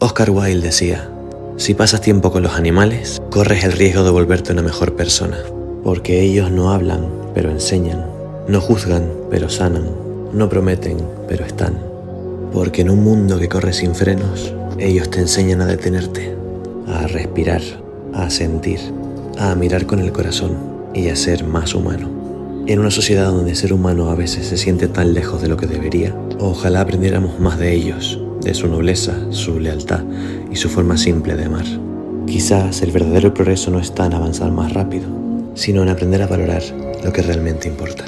Oscar Wilde decía: si pasas tiempo con los animales, corres el riesgo de volverte una mejor persona, porque ellos no hablan, pero enseñan, no juzgan, pero sanan, no prometen, pero están. Porque en un mundo que corre sin frenos, ellos te enseñan a detenerte, a respirar, a sentir, a mirar con el corazón y a ser más humano. En una sociedad donde ser humano a veces se siente tan lejos de lo que debería, ojalá aprendiéramos más de ellos, de su nobleza, su lealtad y su forma simple de amar. Quizás el verdadero progreso no está en avanzar más rápido, sino en aprender a valorar lo que realmente importa.